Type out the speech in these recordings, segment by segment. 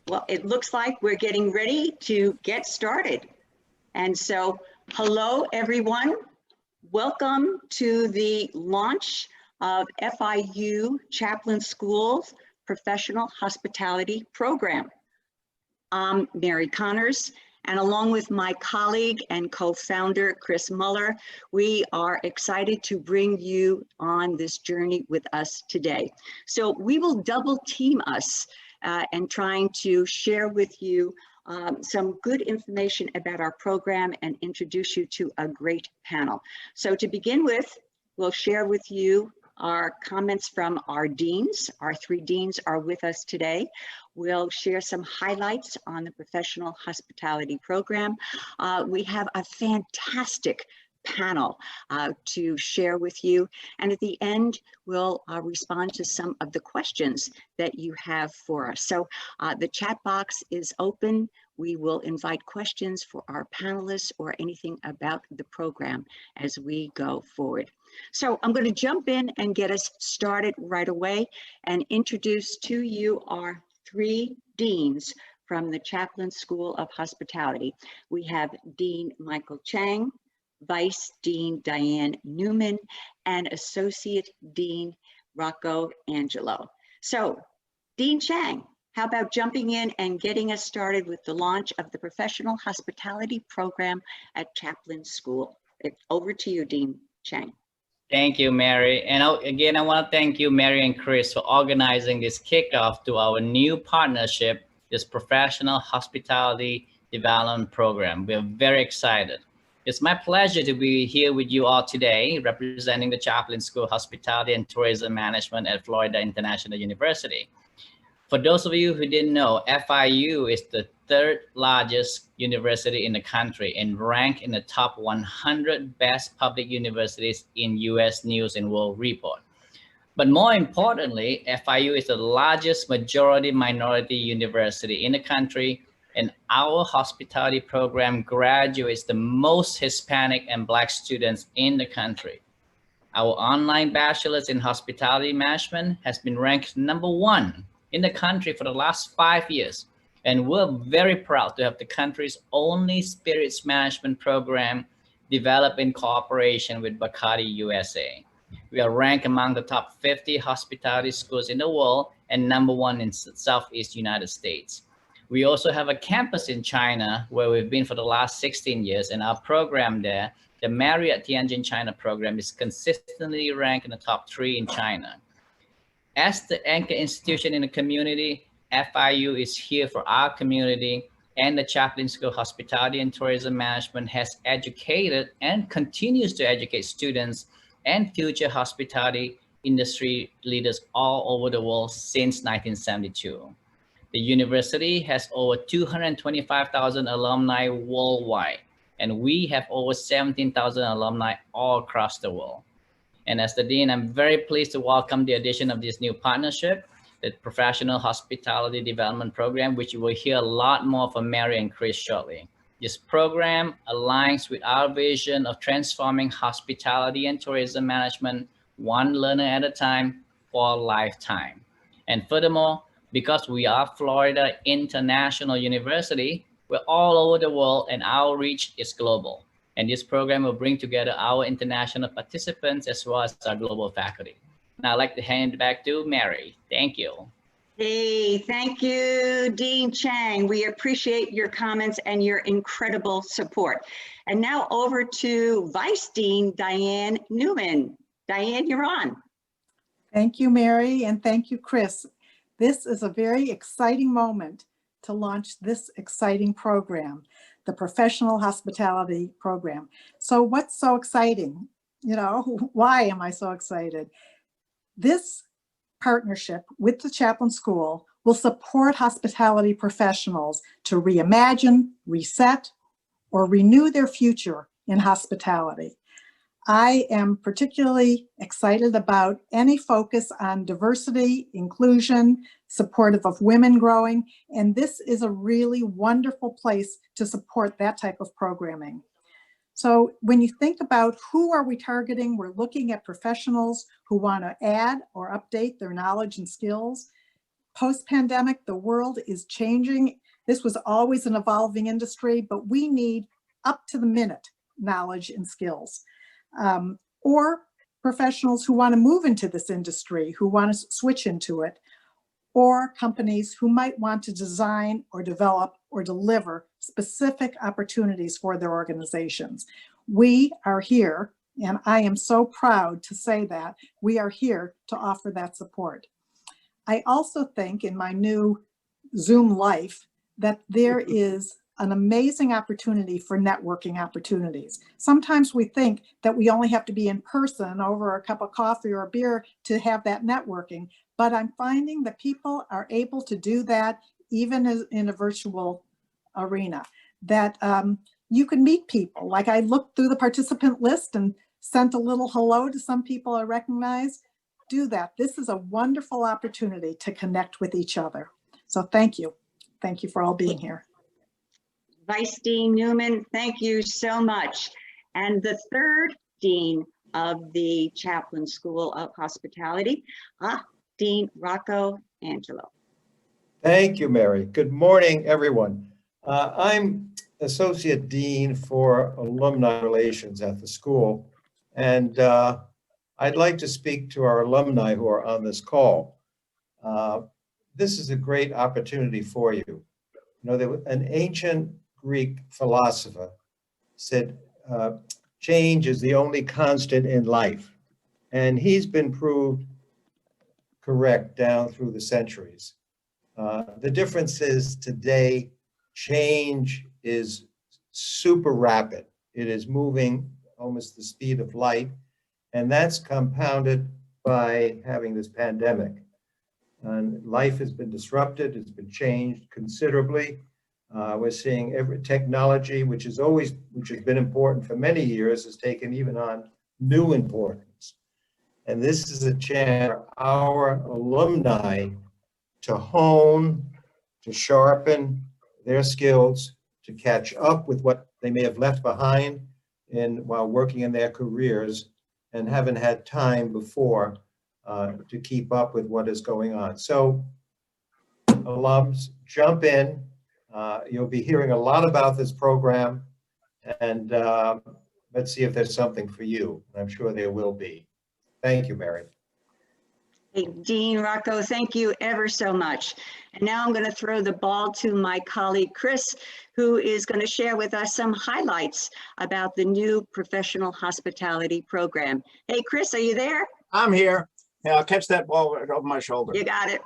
Well, it looks like we're getting ready to get started. And so, hello, everyone. Welcome to the launch of FIU Chaplain School's Professional Hospitality Program. I'm Mary Connors, and along with my colleague and co-founder, Chris Muller, we are excited to bring you on this journey with us today. So we will double team us and trying to share with you some good information about our program and introduce you to a great panel. So to begin with, we'll share with you our comments from our deans. Our three deans are with us today. We'll share some highlights on the professional hospitality program. We have a fantastic panel to share with you. And at the end, we'll respond to some of the questions that you have for us. So the chat box is open. We will invite questions for our panelists or anything about the program as we go forward. So I'm going to jump in and get us started right away and introduce to you our three deans from the Chaplin School of Hospitality. We have Dean Michael Chang, Vice Dean Diane Newman, and Associate Dean Rocco Angelo. So, Dean Chang, how about jumping in and getting us started with the launch of the Professional Hospitality Program at Chaplin School? Over to you, Dean Chang. Thank you, Mary. And again, I want to thank you, Mary and Chris, for organizing this kickoff to our new partnership, this Professional Hospitality Development Program. We are very excited. It's my pleasure to be here with you all today, representing the Chaplin School of Hospitality and Tourism Management at Florida International University. For those of you who didn't know, FIU is the third largest university in the country and ranked in the top 100 best public universities in US News and World Report. But more importantly, FIU is the largest majority minority university in the country, and our hospitality program graduates the most Hispanic and Black students in the country. Our online bachelor's in hospitality management has been ranked #1 in the country for the last 5 years. And we're very proud to have the country's only spirits management program developed in cooperation with Bacardi USA. We are ranked among the top 50 hospitality schools in the world and #1 in Southeast United States. We also have a campus in China where we've been for the last 16 years, and our program there, the Marriott Tianjin China program, is consistently ranked in the top 3 in China. As the anchor institution in the community, FIU is here for our community, and the Chaplin School of Hospitality and Tourism Management has educated and continues to educate students and future hospitality industry leaders all over the world since 1972. The university has over 225,000 alumni worldwide, and we have over 17,000 alumni all across the world. And as the Dean, I'm very pleased to welcome the addition of this new partnership, the Professional Hospitality Development Program, which you will hear a lot more from Mary and Chris shortly. This program aligns with our vision of transforming hospitality and tourism management, one learner at a time for a lifetime. And furthermore, because we are Florida International University, we're all over the world and our reach is global. And this program will bring together our international participants as well as our global faculty. Now I'd like to hand it back to Mary. Thank you. Hey, thank you, Dean Chang. We appreciate your comments and your incredible support. And now over to Vice Dean Diane Newman. Diane, you're on. Thank you, Mary, and thank you, Chris. This is a very exciting moment to launch this exciting program, the Professional Hospitality Program. So what's so exciting? You know, why am I so excited? This partnership with the Chaplin School will support hospitality professionals to reimagine, reset, or renew their future in hospitality. I am particularly excited about any focus on diversity, inclusion, supportive of women growing, and this is a really wonderful place to support that type of programming. So when you think about who are we targeting, we're looking at professionals who want to add or update their knowledge and skills, Post-pandemic, the world is changing. This was always an evolving industry, but we need up-to-the-minute knowledge and skills. Or professionals who want to move into this industry, who want to switch into it, or companies who might want to design or develop or deliver specific opportunities for their organizations. We are here, and I am so proud to say that we are here to offer that support. I also think in my new Zoom life that there is an amazing opportunity for networking opportunities. Sometimes we think that we only have to be in person over a cup of coffee or a beer to have that networking, but I'm finding that people are able to do that even as in a virtual arena, that you can meet people. Like I looked through the participant list and sent a little hello to some people I recognize. Do that. This is a wonderful opportunity to connect with each other. So thank you. Thank you for all being here. Vice Dean Newman, thank you so much. And the third Dean of the Chaplain School of Hospitality, Dean Rocco Angelo. Thank you, Mary. Good morning, everyone. I'm Associate Dean for Alumni Relations at the school, and I'd like to speak to our alumni who are on this call. This is a great opportunity for you. You know, an ancient Greek philosopher said, change is the only constant in life. And he's been proved correct down through the centuries. The difference is today, change is super rapid. It is moving almost the speed of light. And that's compounded by having this pandemic. And life has been disrupted, it's been changed considerably. We're seeing every technology, which has been important for many years, has taken even on new importance. And this is a chance for our alumni to hone, to sharpen their skills, to catch up with what they may have left behind while working in their careers and haven't had time before to keep up with what is going on. So alums, jump in. You'll be hearing a lot about this program, and let's see if there's something for you. I'm sure there will be. Thank you, Mary. Hey, Dean Rocco, thank you ever so much. And now I'm going to throw the ball to my colleague, Chris, who is going to share with us some highlights about the new professional hospitality program. Hey, Chris, are you there? I'm here. Yeah, I'll catch that ball over my shoulder. You got it.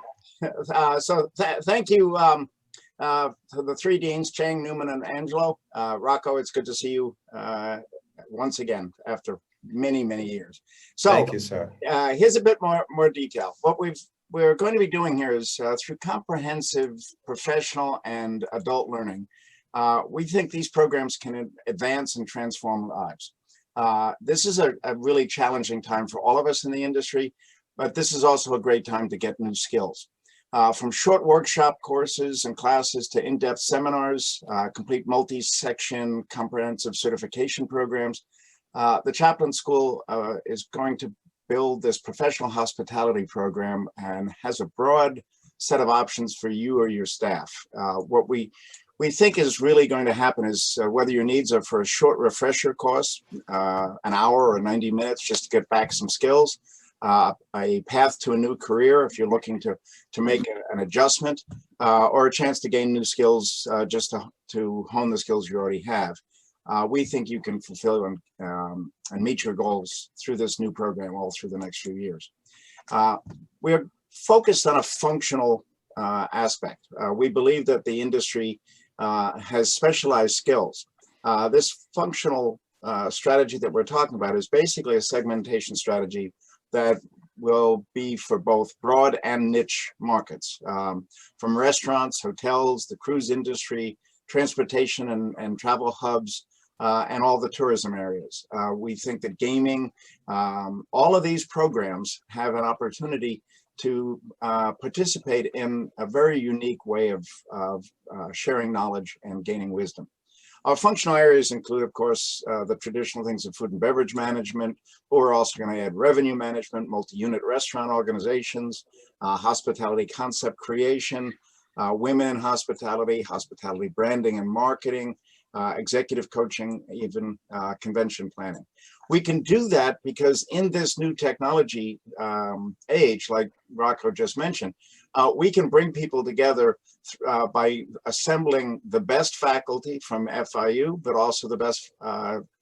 Thank you to the three deans, Chang, Newman, and Angelo. Rocco, it's good to see you once again after many, many years. So thank you, sir. Here's a bit more detail. What we're going to be doing here is through comprehensive professional and adult learning, we think these programs can advance and transform lives. This is a really challenging time for all of us in the industry, but this is also a great time to get new skills. From short workshop courses and classes to in-depth seminars, complete multi-section comprehensive certification programs, the Chaplain School is going to build this professional hospitality program and has a broad set of options for you or your staff. What we think is really going to happen is whether your needs are for a short refresher course, an hour or 90 minutes just to get back some skills, a path to a new career if you're looking to make an adjustment, or a chance to gain new skills just to hone the skills you already have. We think you can fulfill and meet your goals through this new program all through the next few years. We're focused on a functional aspect. We believe that the industry has specialized skills. This functional strategy that we're talking about is basically a segmentation strategy that will be for both broad and niche markets, from restaurants, hotels, the cruise industry, transportation and travel hubs, and all the tourism areas. We think that gaming, all of these programs have an opportunity to participate in a very unique way of sharing knowledge and gaining wisdom. Our functional areas include, of course, the traditional things of food and beverage management, but we're also going to add revenue management, multi-unit restaurant organizations, hospitality concept creation, women in hospitality, hospitality branding and marketing, executive coaching, even convention planning. We can do that because in this new technology age, like Rocco just mentioned, we can bring people together by assembling the best faculty from FIU, but also the best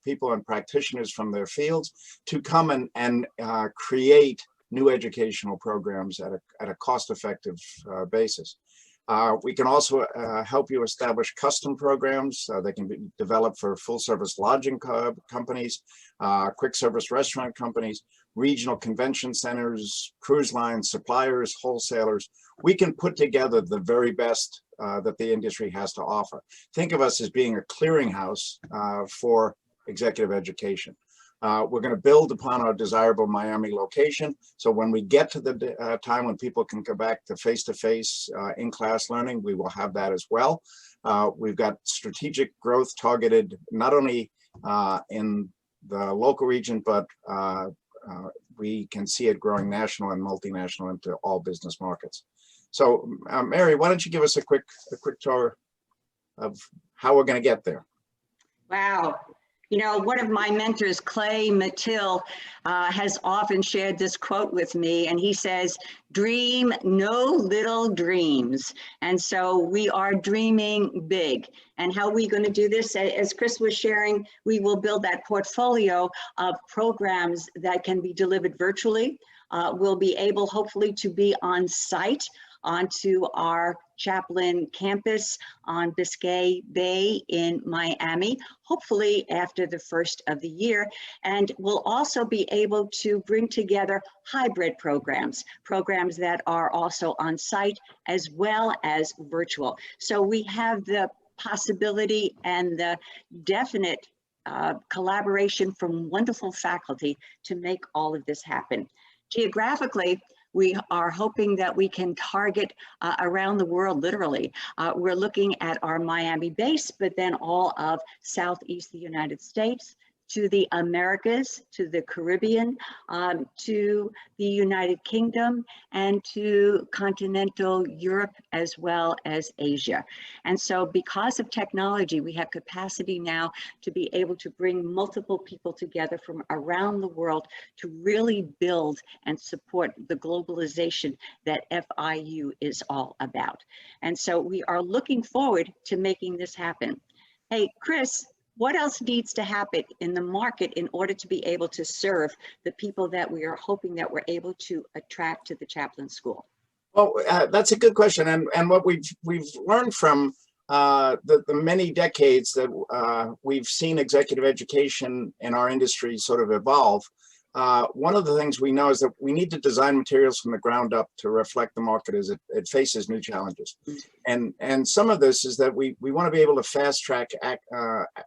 people and practitioners from their fields to come and create new educational programs at a cost-effective basis. We can also help you establish custom programs. They can be developed for full-service lodging companies, quick-service restaurant companies, regional convention centers, cruise lines, suppliers, wholesalers. We can put together the very best that the industry has to offer. Think of us as being a clearinghouse for executive education. We're going to build upon our desirable Miami location. So when we get to the time when people can go back to face-to-face in-class learning, we will have that as well. We've got strategic growth targeted not only in the local region, but we can see it growing national and multinational into all business markets. So Mary, why don't you give us a quick tour of how we're going to get there? Wow. You know, one of my mentors, Clay Mattil, has often shared this quote with me, and he says, dream no little dreams. And so we are dreaming big. And how are we going to do this? As Chris was sharing, we will build that portfolio of programs that can be delivered virtually. We'll be able, hopefully, to be on site onto our Chaplin campus on Biscay Bay in Miami, hopefully after the first of the year. And we'll also be able to bring together hybrid programs that are also on site as well as virtual. So we have the possibility and the definite collaboration from wonderful faculty to make all of this happen. Geographically, we are hoping that we can target around the world, literally. We're looking at our Miami base, but then all of Southeast the United States, to the Americas, to the Caribbean, to the United Kingdom, and to continental Europe, as well as Asia. And so because of technology, we have capacity now to be able to bring multiple people together from around the world to really build and support the globalization that FIU is all about. And so we are looking forward to making this happen. Hey, Chris, what else needs to happen in the market in order to be able to serve the people that we are hoping that we're able to attract to the Chaplin School? Well, that's a good question. And what we've learned from the many decades that we've seen executive education in our industry sort of evolve, one of the things we know is that we need to design materials from the ground up to reflect the market as it faces new challenges. And some of this is that we want to be able to fast track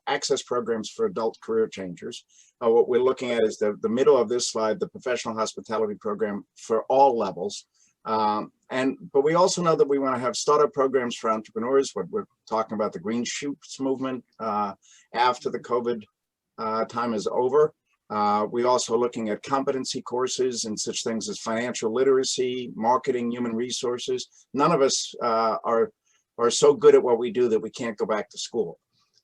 access programs for adult career changers. What we're looking at is the middle of this slide, the professional hospitality program for all levels. But we also know that we want to have startup programs for entrepreneurs. What we're talking about, the green shoots movement after the COVID time is over. We're also looking at competency courses and such things as financial literacy, marketing, human resources. None of us are so good at what we do that we can't go back to school.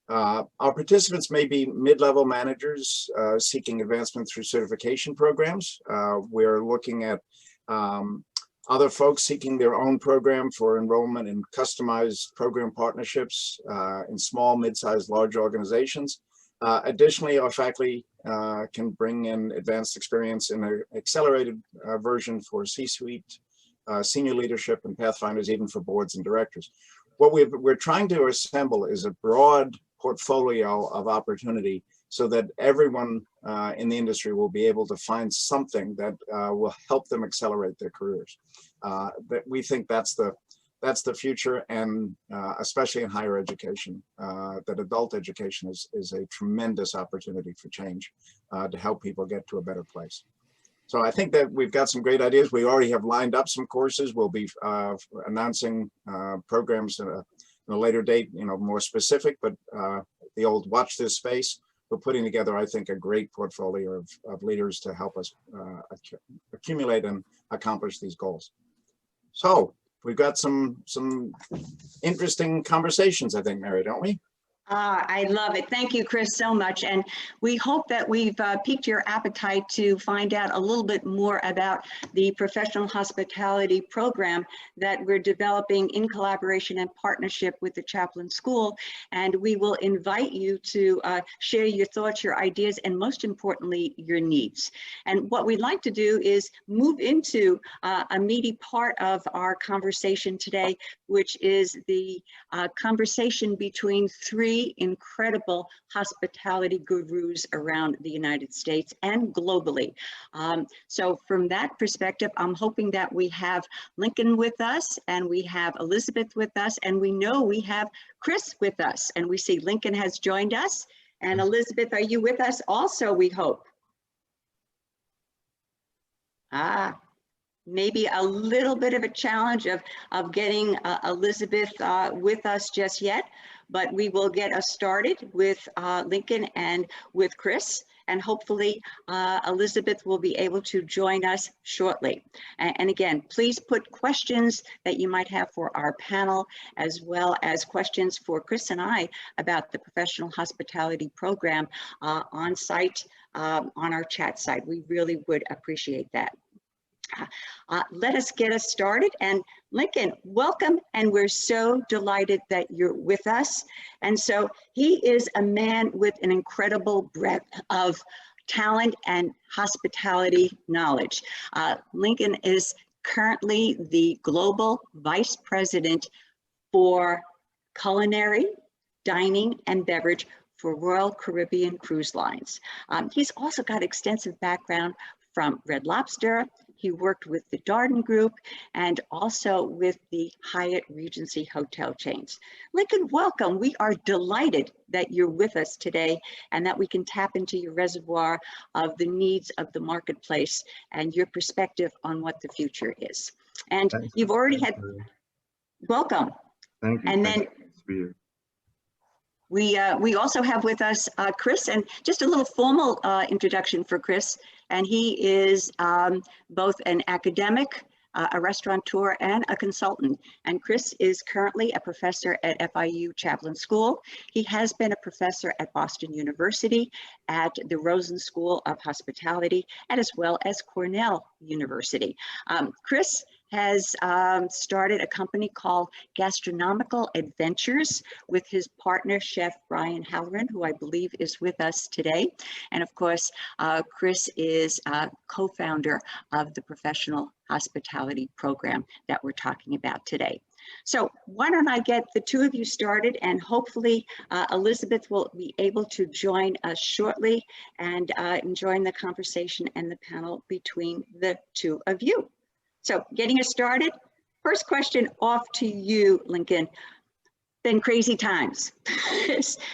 Our participants may be mid-level managers seeking advancement through certification programs. We're looking at other folks seeking their own program for enrollment in customized program partnerships in small, mid-sized, large organizations. Additionally, our faculty can bring in advanced experience in an accelerated version for C-suite, senior leadership, and pathfinders, even for boards and directors. What we're trying to assemble is a broad portfolio of opportunity so that everyone in the industry will be able to find something that will help them accelerate their careers. That we think that's the future, and especially in higher education, that adult education is a tremendous opportunity for change to help people get to a better place. So I think that we've got some great ideas. We already have lined up some courses. We'll be announcing programs in a later date, more specific, but the old watch this space. We're putting together, I think, a great portfolio of leaders to help us accumulate and accomplish these goals. So we've got some interesting conversations, I think, Mary, don't we? I love it. Thank you, Chris, so much. And we hope that we've piqued your appetite to find out a little bit more about the professional hospitality program that we're developing in collaboration and partnership with the Chaplin School. And we will invite you to share your thoughts, your ideas, and most importantly, your needs. And what we'd like to do is move into a meaty part of our conversation today, which is the conversation between three incredible hospitality gurus around the United States and globally. So from that perspective, I'm hoping that we have Lincoln with us, and we have Elizabeth with us, and we know we have Chris with us, and we see Lincoln has joined us. And Elizabeth, are you with us also, we hope? Maybe a little bit of a challenge of getting Elizabeth with us just yet, but we will get us started with Lincoln and with Chris, and hopefully Elizabeth will be able to join us shortly. And again, please put questions that you might have for our panel, as well as questions for Chris and I about the professional hospitality program on site on our chat site. We really would appreciate that. Let us get us started. And Lincoln, welcome. And we're so delighted that you're with us. And so he is a man with an incredible breadth of talent and hospitality knowledge. Lincoln is currently the Global Vice President for Culinary, Dining, and Beverage for Royal Caribbean Cruise Lines. He's also got extensive background from Red Lobster. He worked with the Darden Group and also with the Hyatt Regency hotel chains. Lincoln, welcome. We are delighted that you're with us today and that we can tap into your reservoir of the needs of the marketplace and your perspective on what the future is. And you've already had, welcome. Thank you. And then we also have with us Chris, and just a little formal introduction for Chris. And he is both an academic, a restaurateur, and a consultant. And Chris is currently a professor at FIU Chaplain School. He has been a professor at Boston University, at the Rosen School of Hospitality, and as well as Cornell University. Chris has started a company called Gastronomical Adventures with his partner, Chef Brian Halloran, who I believe is with us today. And of course, Chris is co-founder of the Professional Hospitality Program that we're talking about today. So why don't I get the two of you started, and hopefully Elizabeth will be able to join us shortly and join the conversation and the panel between the two of you. So getting us started, first question off to you, Lincoln. Been crazy times,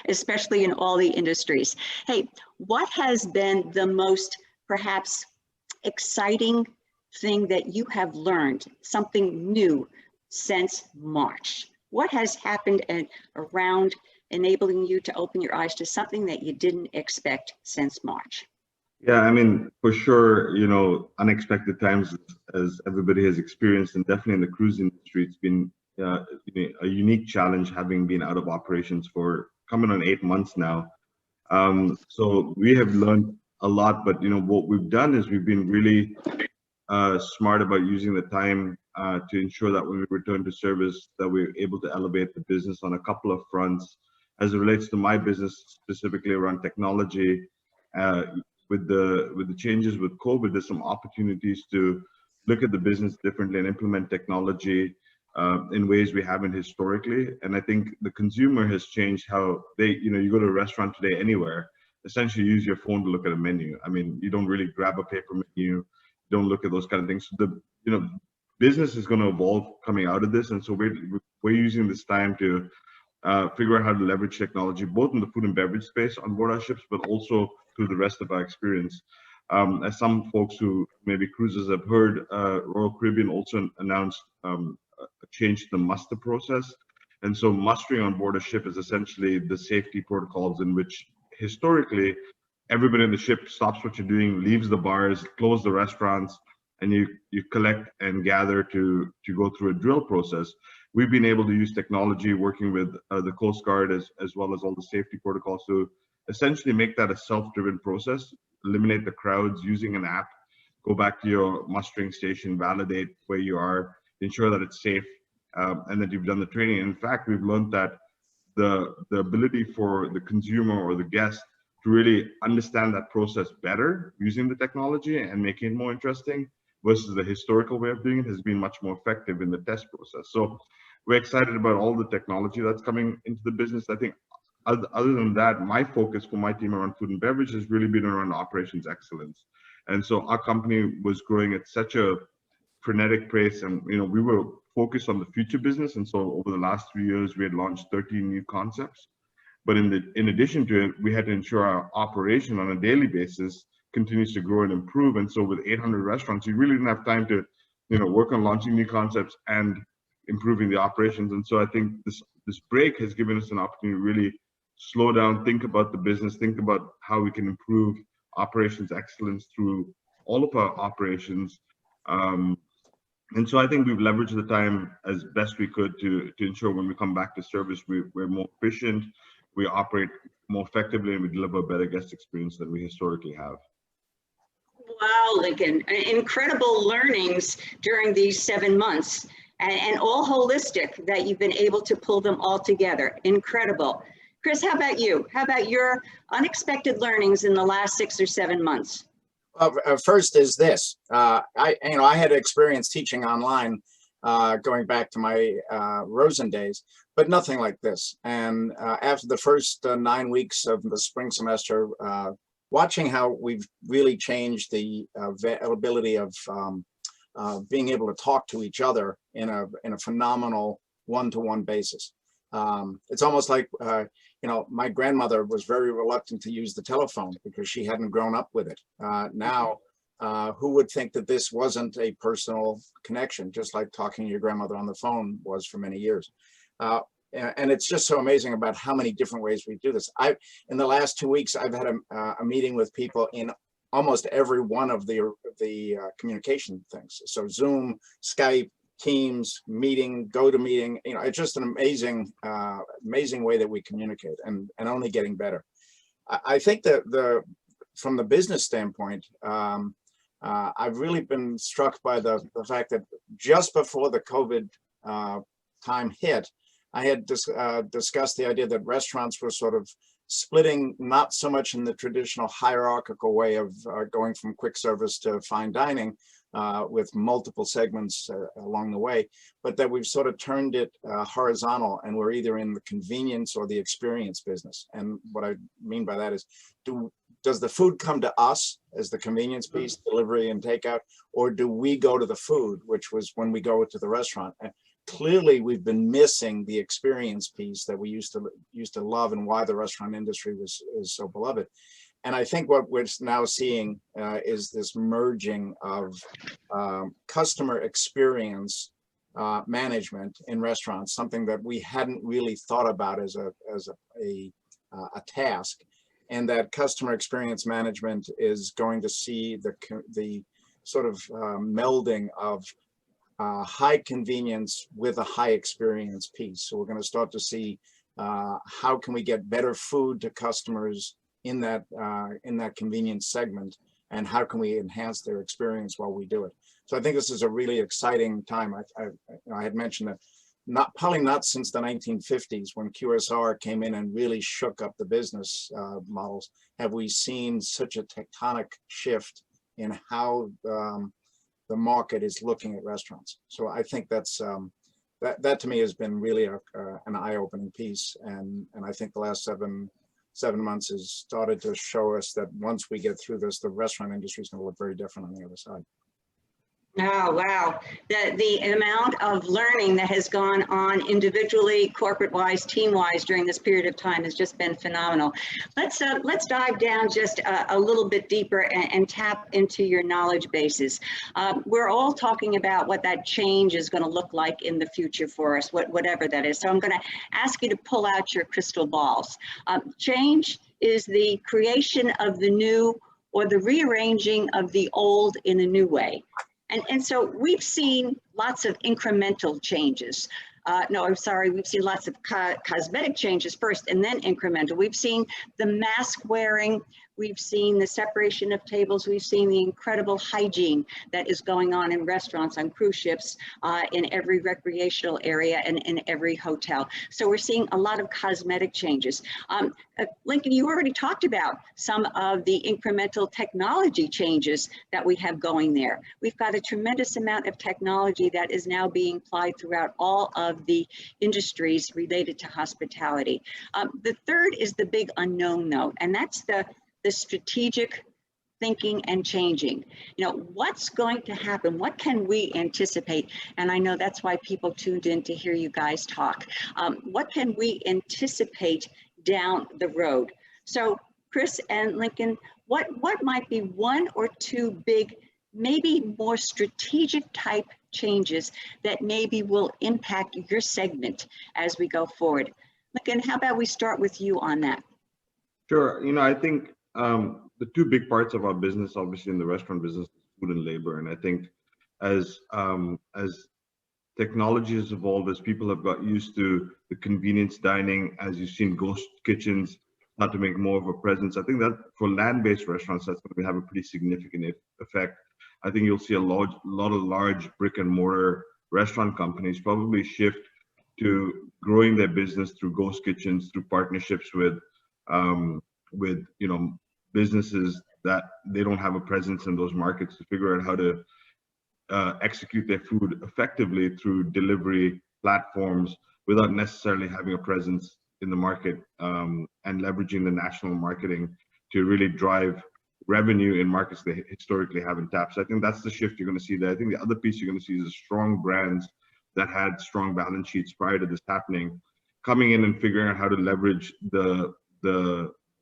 especially in all the industries. Hey, what has been the most perhaps exciting thing that you have learned, something new since March? What has happened around enabling you to open your eyes to something that you didn't expect since March? Yeah, I mean, for sure, you know, unexpected times, as everybody has experienced, and definitely in the cruise industry, it's been a unique challenge, having been out of operations for coming on 8 months now. So we have learned a lot, but you know, what we've done is we've been really smart about using the time to ensure that when we return to service, that we're able to elevate the business on a couple of fronts. As it relates to my business, specifically around technology, with the changes with COVID, there's some opportunities to look at the business differently and implement technology in ways we haven't historically. And I think the consumer has changed how they, you know, you go to a restaurant today anywhere, essentially use your phone to look at a menu. I mean, you don't really grab a paper menu, don't look at those kind of things. So the, you know, business is going to evolve coming out of this. And so we're using this time to figure out how to leverage technology, both in the food and beverage space on board our ships, but also through the rest of our experience. As some folks who maybe cruises have heard, Royal Caribbean also announced a change to the muster process. And so mustering on board a ship is essentially the safety protocols in which historically everybody in the ship stops what you're doing, leaves the bars, close the restaurants, and you collect and gather to go through a drill process. We've been able to use technology working with the Coast Guard as well as all the safety protocols to essentially make that a self-driven process, eliminate the crowds using an app, go back to your mustering station, validate where you are, ensure that it's safe, and that you've done the training. In fact, we've learned that the ability for the consumer or the guest to really understand that process better using the technology and making it more interesting versus the historical way of doing it has been much more effective in the test process. So we're excited about all the technology that's coming into the business. I think other than that, my focus for my team around food and beverage has really been around operations excellence. And so our company was growing at such a frenetic pace, and we were focused on the future business. And so over the last 3 years, we had launched 13 new concepts. But in addition to it, we had to ensure our operation on a daily basis continues to grow and improve. And so with 800 restaurants, you really didn't have time to work on launching new concepts and improving the operations. And so I think this break has given us an opportunity to really slow down, think about the business, think about how we can improve operations excellence through all of our operations. And so I think we've leveraged the time as best we could to ensure when we come back to service, we're more efficient, we operate more effectively, and we deliver a better guest experience than we historically have. Wow, Lincoln, incredible learnings during these 7 months, and all holistic that you've been able to pull them all together. Incredible. Chris, how about you? How about your unexpected learnings in the last 6 or 7 months? First is this. I had experience teaching online going back to my Rosen days, but nothing like this. And after the first 9 weeks of the spring semester, watching how we've really changed the availability of being able to talk to each other in a phenomenal one-to-one basis. It's almost like, my grandmother was very reluctant to use the telephone because she hadn't grown up with it. Now, who would think that this wasn't a personal connection, just like talking to your grandmother on the phone was for many years. And it's just so amazing about how many different ways we do this. In the last 2 weeks, I've had a meeting with people in almost every one of the communication things. So Zoom, Skype, Teams, meeting, GoToMeeting, it's just an amazing way that we communicate, and only getting better. I think that from the business standpoint, I've really been struck by the fact that just before the COVID time hit, I had discussed the idea that restaurants were sort of splitting, not so much in the traditional hierarchical way of going from quick service to fine dining, with multiple segments along the way, but that we've sort of turned it horizontal, and we're either in the convenience or the experience business. And what I mean by that is, does the food come to us as the convenience piece, delivery and takeout, or do we go to the food, which was when we go to the restaurant? And clearly, we've been missing the experience piece that we used to love, and why the restaurant industry is so beloved. And I think what we're now seeing is this merging of customer experience management in restaurants, something that we hadn't really thought about as a task, and that customer experience management is going to see the sort of melding of high convenience with a high experience piece. So we're going to start to see how can we get better food to customers in that convenience segment, and how can we enhance their experience while we do it. So I think this is a really exciting time. I had mentioned that probably not since the 1950s, when QSR came in and really shook up the business models, have we seen such a tectonic shift in how the market is looking at restaurants. So I think that's that to me has been really an eye-opening piece, and I think the last seven months has started to show us that once we get through this, the restaurant industry is going to look very different on the other side. Oh, wow. The amount of learning that has gone on individually, corporate-wise, team-wise during this period of time has just been phenomenal. Let's dive down just a little bit deeper and tap into your knowledge bases. We're all talking about what that change is going to look like in the future for us, whatever that is. So I'm going to ask you to pull out your crystal balls. Change is the creation of the new or the rearranging of the old in a new way. And so we've seen lots of incremental changes. No, I'm sorry, we've seen lots of cosmetic changes first and then incremental. We've seen the mask wearing, we've seen the separation of tables, we've seen the incredible hygiene that is going on in restaurants, on cruise ships, in every recreational area and in every hotel. So we're seeing a lot of cosmetic changes. Lincoln, you already talked about some of the incremental technology changes that we have going there. We've got a tremendous amount of technology that is now being applied throughout all of the industries related to hospitality. The third is the big unknown though, and that's the strategic thinking and changing. You know, what's going to happen? What can we anticipate? And I know that's why people tuned in to hear you guys talk. What can we anticipate down the road? So Chris and Lincoln, what might be one or two big, maybe more strategic type changes that maybe will impact your segment as we go forward? Lincoln, how about we start with you on that? Sure. You know, I think the two big parts of our business, obviously in the restaurant business, is food and labor. And I think as technology has evolved, as people have got used to the convenience dining, as you've seen ghost kitchens start to make more of a presence, I think that for land-based restaurants, that's going to have a pretty significant effect. I think you'll see a lot of large brick and mortar restaurant companies probably shift to growing their business through ghost kitchens, through partnerships with you know, businesses that they don't have a presence in those markets, to figure out how to execute their food effectively through delivery platforms without necessarily having a presence in the market, and leveraging the national marketing to really drive revenue in markets they historically haven't tapped. So I think that's the shift you're going to see there. I think the other piece you're going to see is strong brands that had strong balance sheets prior to this happening, coming in and figuring out how to leverage the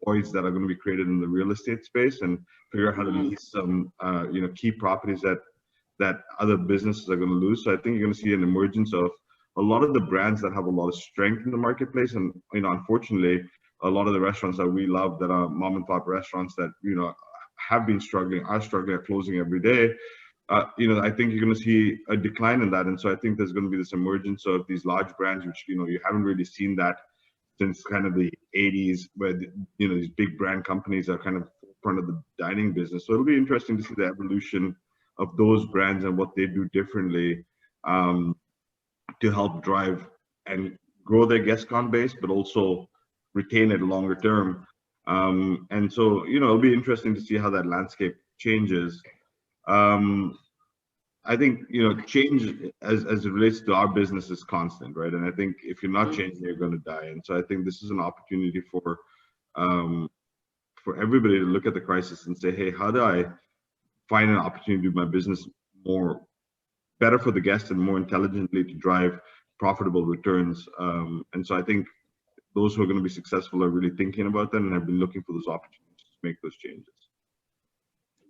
voids that are going to be created in the real estate space and figure out how to lease some you know, key properties that other businesses are going to lose. So I think you're going to see an emergence of a lot of the brands that have a lot of strength in the marketplace. And, you know, unfortunately, a lot of the restaurants that we love that are mom and pop restaurants that, you know, have been struggling, are struggling, are closing every day. You know, I think you're going to see a decline in that. And so I think there's going to be this emergence of these large brands, which, you know, you haven't really seen that since kind of the 80s, where, you know, these big brand companies are kind of front of the dining business. So it'll be interesting to see the evolution of those brands and what they do differently to help drive and grow their guest count base, but also retain it longer term. And so, you know, it'll be interesting to see how that landscape changes. I think, you know, change as it relates to our business is constant, right? And I think if you're not changing, you're going to die. And so I think this is an opportunity for everybody to look at the crisis and say, hey, how do I find an opportunity to do my business better for the guests and more intelligently to drive profitable returns? And so I think those who are going to be successful are really thinking about that and have been looking for those opportunities to make those changes.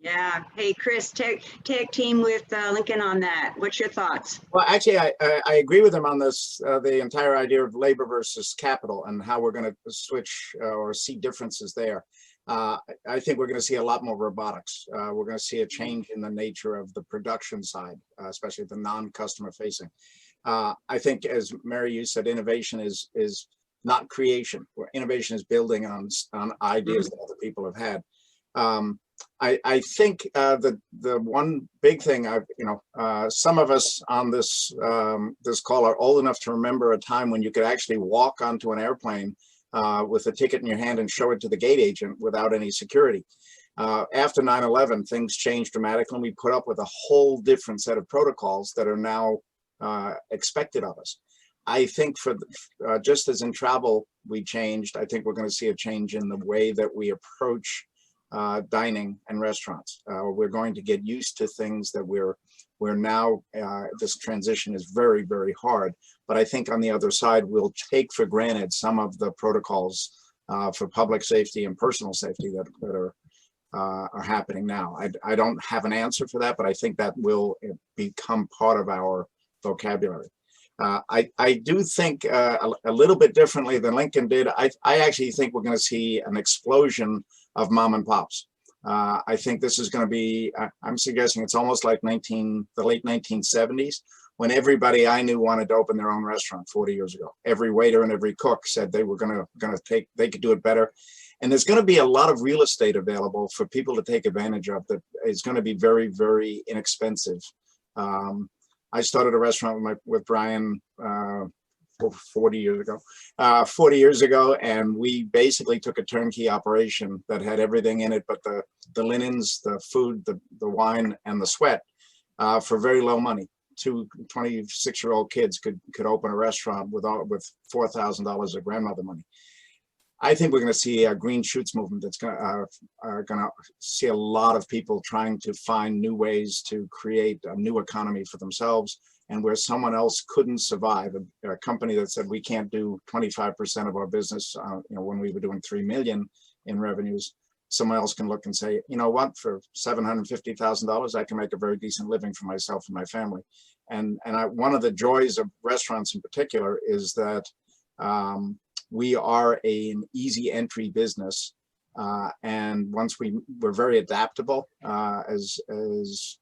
Yeah. Hey, Chris, tag team with Lincoln on that. What's your thoughts? Well, actually, I agree with him on this, the entire idea of labor versus capital and how we're going to switch or see differences there. I think we're going to see a lot more robotics. We're going to see a change in the nature of the production side, especially the non-customer facing. I think, as Mary, you said, innovation is not creation. Where innovation is building on ideas that other people have had. I think the one big thing some of us on this this call are old enough to remember a time when you could actually walk onto an airplane with a ticket in your hand and show it to the gate agent without any security. After 9/11, things changed dramatically, and we put up with a whole different set of protocols that are now expected of us. I think just as in travel we changed, I think we're going to see a change in the way that we approach dining and restaurants. We're going to get used to things that we're now, this transition is very, very hard. But I think on the other side, we'll take for granted some of the protocols for public safety and personal safety that are happening now. I don't have an answer for that, but I think that will become part of our vocabulary. I do think a little bit differently than Lincoln did. I actually think we're going to see an explosion of mom and pops. I think this is going to be, I'm suggesting it's almost like the late 1970s, when everybody I knew wanted to open their own restaurant 40 years ago. Every waiter and every cook said they were going to they could do it better. And there's going to be a lot of real estate available for people to take advantage of that is going to be very, very inexpensive. I started a restaurant with Brian 40 years ago, and we basically took a turnkey operation that had everything in it but the linens, the food, the wine, and the sweat for very low money. Two 26-year-old kids could open a restaurant with $4,000 of grandmother money. I think we're going to see a green shoots movement that's going to see a lot of people trying to find new ways to create a new economy for themselves, and where someone else couldn't survive. A company that said we can't do 25% of our business, when we were doing 3 million in revenues, someone else can look and say, you know what, for $750,000, I can make a very decent living for myself and my family. And one of the joys of restaurants in particular is that we are an easy entry business. And once we're very adaptable as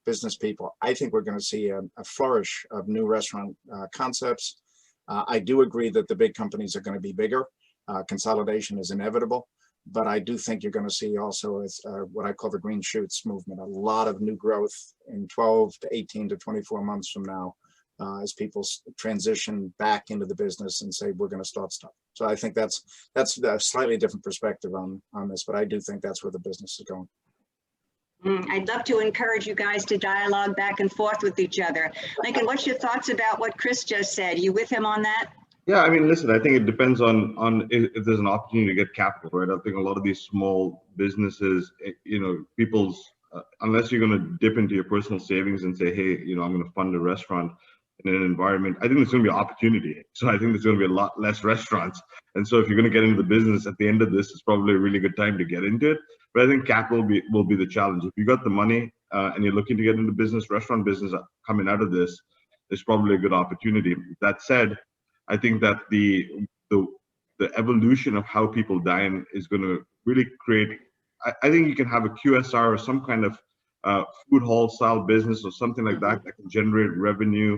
business people, I think we're going to see a flourish of new restaurant concepts. I do agree that the big companies are going to be bigger. Consolidation is inevitable, but I do think you're going to see also what I call the green shoots movement, a lot of new growth in 12 to 18 to 24 months from now, as people transition back into the business and say, we're going to start stuff. So I think that's a slightly different perspective on this, but I do think that's where the business is going. I'd love to encourage you guys to dialogue back and forth with each other. Lincoln, what's your thoughts about what Chris just said? You with him on that? Yeah, I mean, listen, I think it depends on if there's an opportunity to get capital, right? I think a lot of these small businesses, people's, unless you're going to dip into your personal savings and say, hey, I'm going to fund a restaurant in an environment, I think there's going to be opportunity. So I think there's going to be a lot less restaurants. And so if you're going to get into the business at the end of this, it's probably a really good time to get into it. But I think capital will be the challenge. If you got the money and you're looking to get into business, restaurant business coming out of this, is probably a good opportunity. That said, I think that the evolution of how people dine is going to really create, I think you can have a QSR or some kind of food hall style business or something like that can generate revenue,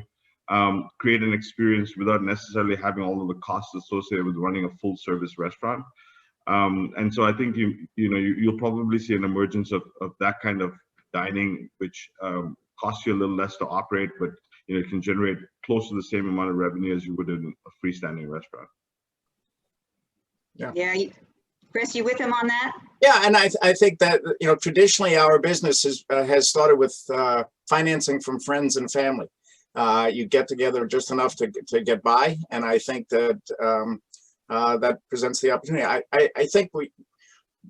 create an experience without necessarily having all of the costs associated with running a full service restaurant. And so I think you'll probably see an emergence of that kind of dining, which costs you a little less to operate, but it can generate close to the same amount of revenue as you would in a freestanding restaurant. Yeah. Chris, you with him on that? Yeah, and I think that traditionally our business has started with financing from friends and family. You get together just enough to get by, and I think that that presents the opportunity. I think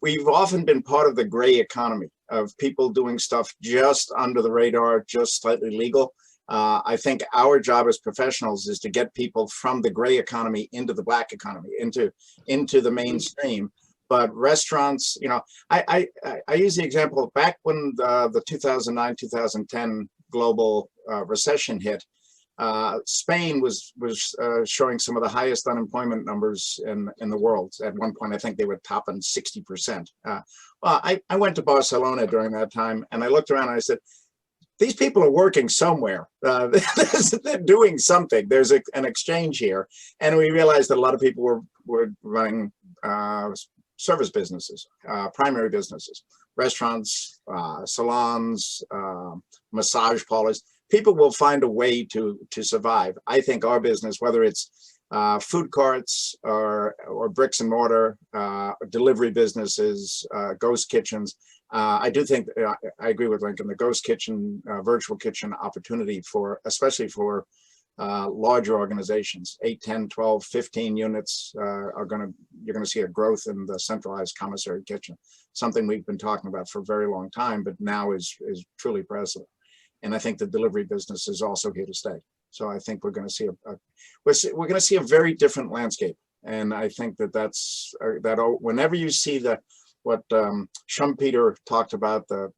we've often been part of the gray economy of people doing stuff just under the radar, just slightly legal. I think our job as professionals is to get people from the gray economy into the black economy, into the mainstream. But restaurants, I use the example back when the 2009-2010 global recession hit. Spain was showing some of the highest unemployment numbers in the world. At one point, I think they were topping 60%. Well, I went to Barcelona during that time, and I looked around and I said, these people are working somewhere. They're doing something. There's an exchange here. And we realized that a lot of people were running service businesses, primary businesses, restaurants, salons, massage parlors. People will find a way to survive. I think our business, whether it's food carts or bricks and mortar, delivery businesses, ghost kitchens, I do think, I agree with Lincoln, the ghost kitchen, virtual kitchen opportunity especially for larger organizations, 8, 10, 12, 15 units you're going to see a growth in the centralized commissary kitchen, something we've been talking about for a very long time, but now is truly present. And I think the delivery business is also here to stay. So I think we're going to see we're going to see a very different landscape. And I think that's whenever you see what Schumpeter talked about, the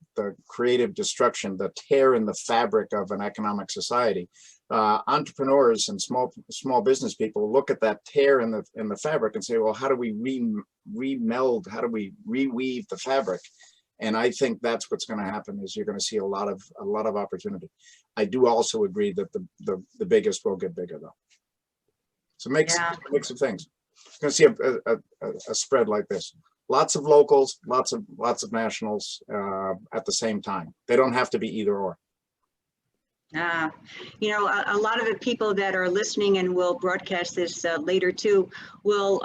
creative destruction, the tear in the fabric of an economic society, entrepreneurs and small business people look at that tear in the fabric and say, well, how do we remeld? How do we reweave the fabric? And I think that's what's going to happen, is you're going to see a lot of opportunity. I do also agree that the biggest will get bigger, though. So mix of things. You're going to see a spread like this. Lots of locals, lots of nationals at the same time. They don't have to be either or. You know, a lot of the people that are listening and will broadcast this later too will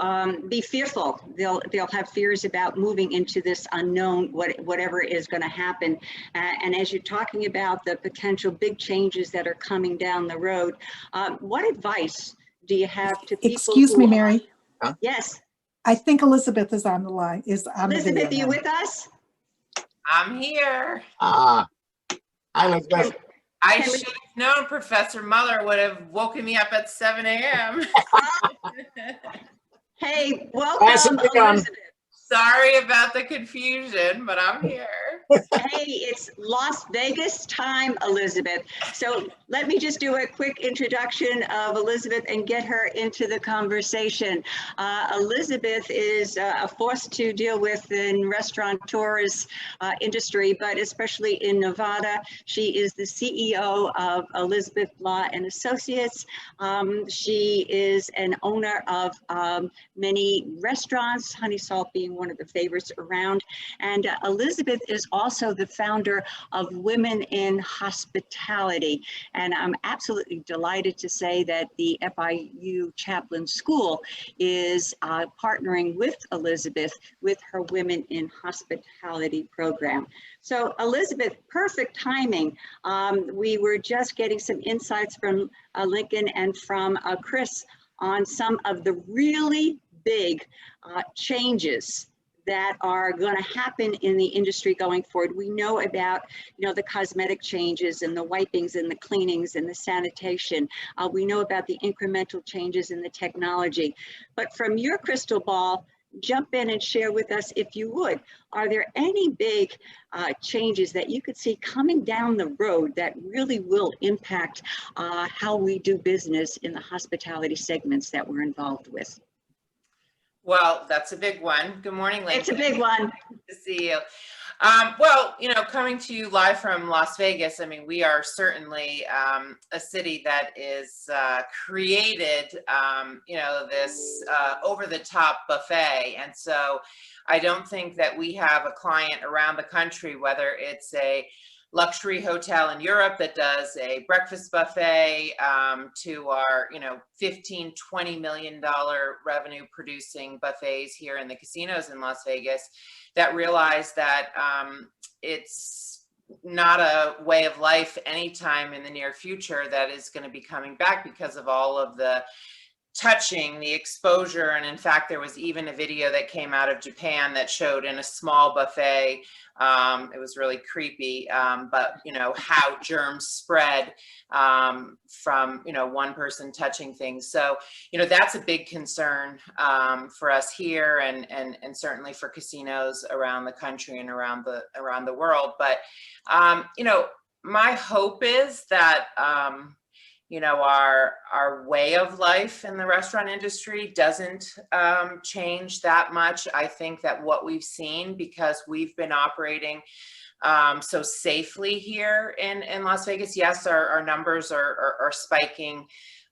be fearful. They'll have fears about moving into this unknown, whatever is going to happen. And as you're talking about the potential big changes that are coming down the road, what advice do you have to people? Excuse me, Mary. Huh? Yes. I think Elizabeth is on the line. Elizabeth, are you with us? I'm here. Hi, Elizabeth. I should have known Professor Muller would have woken me up at 7 a.m. Hey, welcome, Elizabeth. Sorry about the confusion, but I'm here. Hey, it's Las Vegas time, Elizabeth. So let me just do a quick introduction of Elizabeth and get her into the conversation. Elizabeth is a force to deal with in restaurateurs industry, but especially in Nevada. She is the CEO of Elizabeth Blau and Associates. She is an owner of many restaurants, HoneySalt being one of the favorites around. And Elizabeth is also the founder of Women in Hospitality. And I'm absolutely delighted to say that the FIU Chaplain School is partnering with Elizabeth with her Women in Hospitality program. So Elizabeth, perfect timing. We were just getting some insights from Linken and from Chris on some of the really big changes that are going to happen in the industry going forward. We know about, the cosmetic changes and the wipings and the cleanings and the sanitation. We know about the incremental changes in the technology. But from your crystal ball, jump in and share with us, if you would, are there any big changes that you could see coming down the road that really will impact how we do business in the hospitality segments that we're involved with? Well, that's a big one. Good morning, Lincoln. It's a big one. Good to see you. Well, coming to you live from Las Vegas, I mean, we are certainly a city that is created, this over-the-top buffet. And so I don't think that we have a client around the country, whether it's a luxury hotel in Europe that does a breakfast buffet to our, $15–20 million revenue producing buffets here in the casinos in Las Vegas, that realize that it's not a way of life anytime in the near future that is going to be coming back because of all of the touching, the exposure. And in fact, there was even a video that came out of Japan that showed in a small buffet, it was really creepy, but how germs spread from one person touching things. So that's a big concern for us here, and certainly for casinos around the country and around the world. But my hope is that our way of life in the restaurant industry doesn't change that much. I think that what we've seen, because we've been operating so safely here in Las Vegas, yes, our numbers are spiking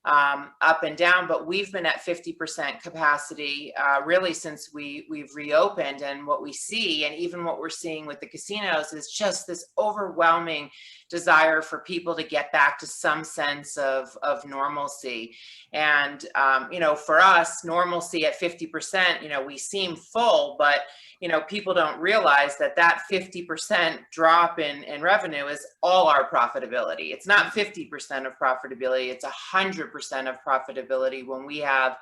up and down, but we've been at 50% capacity really since we've reopened. And what we see, and even what we're seeing with the casinos, is just this overwhelming desire for people to get back to some sense of normalcy. And for us, normalcy at 50%, we seem full, but people don't realize that 50% drop in revenue is all our profitability. It's not 50% of profitability, it's 100% of profitability when we have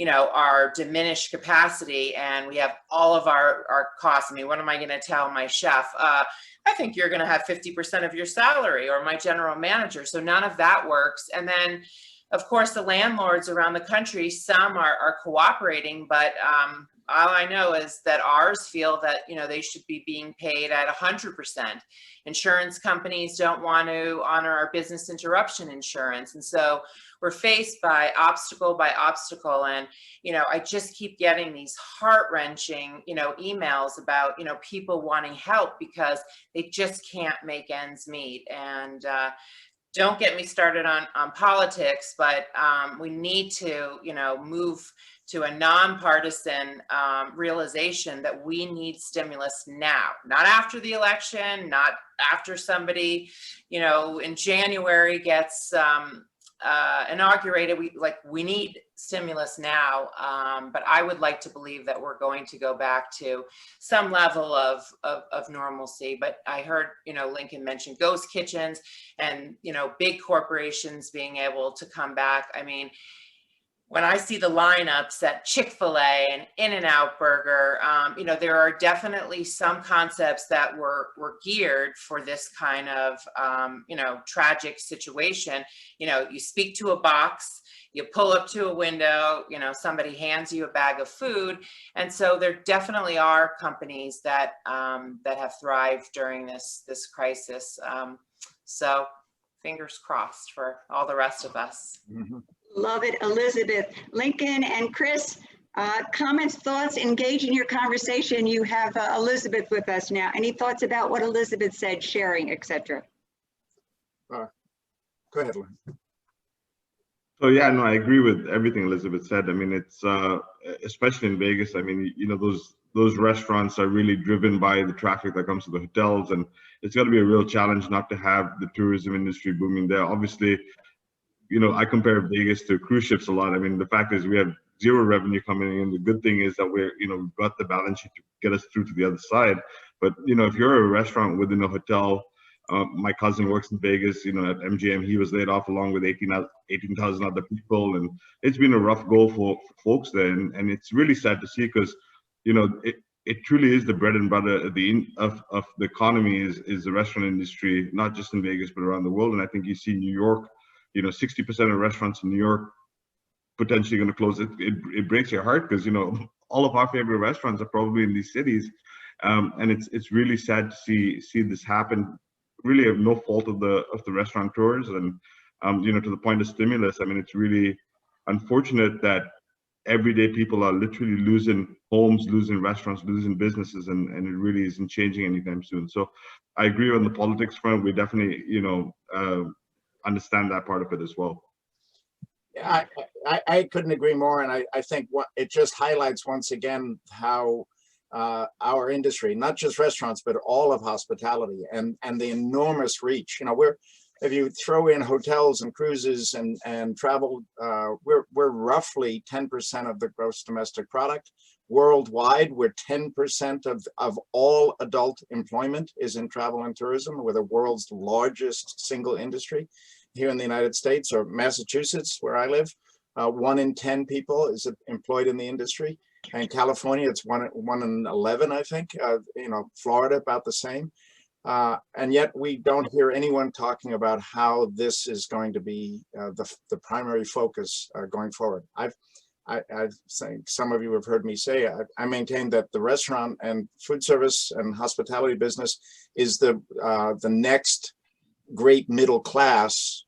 our diminished capacity and we have all of our costs. I mean, what am I going to tell my chef? I think you're going to have 50% of your salary, or my general manager. So none of that works. And then, of course, the landlords around the country, some are cooperating, but all I know is that ours feel that, they should be being paid at 100%. Insurance companies don't want to honor our business interruption insurance. And so we're faced by obstacle. And, I just keep getting these heart-wrenching, emails about, people wanting help because they just can't make ends meet. And don't get me started on politics, but we need to, move to a nonpartisan realization that we need stimulus now, not after the election, not after somebody, in January gets inaugurated. We need stimulus now. But I would like to believe that we're going to go back to some level of normalcy. But I heard, Lincoln mention ghost kitchens and, big corporations being able to come back. I mean, when I see the lineups at Chick-fil-A and In-N-Out Burger, there are definitely some concepts that were geared for this kind of, tragic situation. You speak to a box, you pull up to a window, somebody hands you a bag of food. And so there definitely are companies that have thrived during this crisis. So fingers crossed for all the rest of us. Mhm. Love it, Elizabeth. Lincoln and Chris, comments, thoughts, engage in your conversation. You have Elizabeth with us now. Any thoughts about what Elizabeth said, sharing, etc.? Go ahead, Lynn. So yeah, no, I agree with everything Elizabeth said. I mean, it's especially in Vegas. I mean, those restaurants are really driven by the traffic that comes to the hotels, and it's got to be a real challenge not to have the tourism industry booming there. Obviously, I compare Vegas to cruise ships a lot. I mean, the fact is we have zero revenue coming in. The good thing is that we've got the balance sheet to get us through to the other side. But, if you're a restaurant within a hotel, my cousin works in Vegas, at MGM, he was laid off along with 18,000 other people. And it's been a rough go for folks there. And it's really sad to see because, it truly is the bread and butter of the economy is the restaurant industry, not just in Vegas, but around the world. And I think you see New York, 60% of restaurants in New York potentially going to close. It breaks your heart because, all of our favorite restaurants are probably in these cities. And it's really sad to see this happen, really of no fault of the restaurateurs. And, to the point of stimulus, I mean, it's really unfortunate that everyday people are literally losing homes, losing restaurants, losing businesses, and it really isn't changing anytime soon. So I agree on the politics front. We definitely, understand that part of it as well. Yeah, I couldn't agree more. And I think it just highlights once again how our industry, not just restaurants, but all of hospitality and the enormous reach. If you throw in hotels and cruises and travel, we're roughly 10% of the gross domestic product. Worldwide, we're 10% of all adult employment is in travel and tourism. We're the world's largest single industry. Here in the United States or Massachusetts, where I live, 1 in 10 people is employed in the industry. And in California, it's 1 in 11, I think. Florida, about the same. And yet we don't hear anyone talking about how this is going to be the primary focus going forward. I think some of you have heard me say, I maintain that the restaurant and food service and hospitality business is the next great middle class,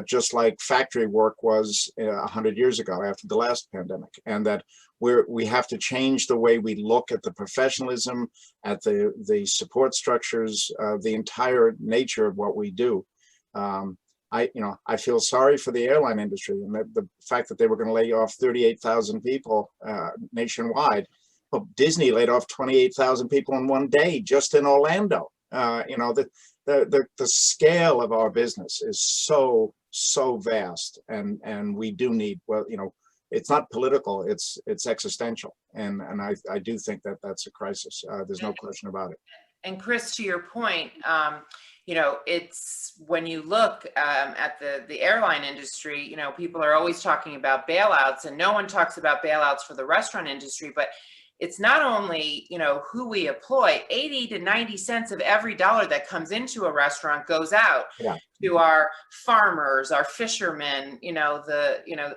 just like factory work was 100 years ago after the last pandemic, and that we have to change the way we look at the professionalism, at the support structures, the entire nature of what we do. I feel sorry for the airline industry and the fact that they were going to lay off 38,000 people nationwide. Well, Disney laid off 28,000 people in one day just in Orlando. The scale of our business is so vast, and we do need, well, it's not political, it's existential, and I do think that that's a crisis. There's no question about it. And Chris, to your point, it's when you look at the airline industry, people are always talking about bailouts, and no one talks about bailouts for the restaurant industry, but it's not only, who we employ. 80 to 90 cents of every dollar that comes into a restaurant goes out to our farmers, our fishermen,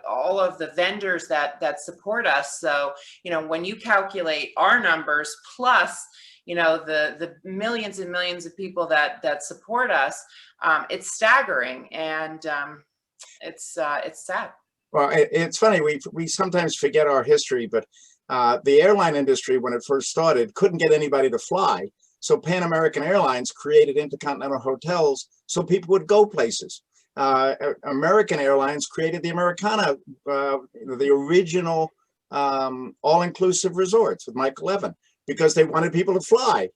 all of the vendors that support us. So, when you calculate our numbers plus, the millions and millions of people that support us, it's staggering, and it's sad. Well, it's funny, we sometimes forget our history, but the airline industry, when it first started, couldn't get anybody to fly. So Pan American Airlines created intercontinental hotels so people would go places. American Airlines created the Americana, the original all-inclusive resorts with Michael Levin, because they wanted people to fly.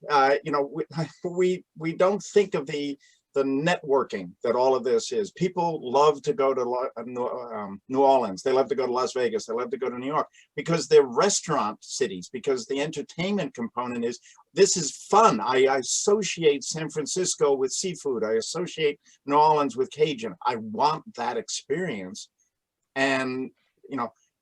We don't think of the networking that all of this is. People love to go to New Orleans. They love to go to Las Vegas. They love to go to New York because they're restaurant cities, because the entertainment component is, this is fun. I associate San Francisco with seafood. I associate New Orleans with Cajun. I want that experience. And,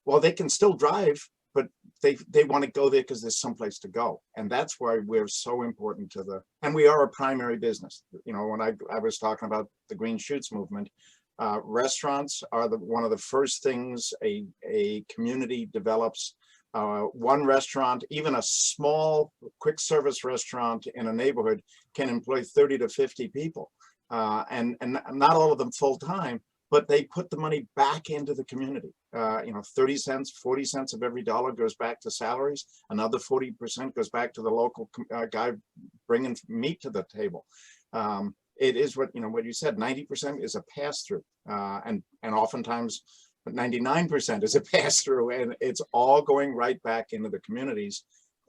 well, they can still drive, but they want to go there because there's someplace to go. And that's why we're so important to and we are a primary business. When I was talking about the green shoots movement, restaurants are one of the first things a community develops. One restaurant, even a small quick service restaurant in a neighborhood, can employ 30 to 50 people. And not all of them full time, but they put the money back into the community. 30 cents, 40 cents of every dollar goes back to salaries. Another 40% goes back to the local guy bringing meat to the table. It is what you said, 90% is a pass-through, and oftentimes 99% is a pass-through, and it's all going right back into the communities.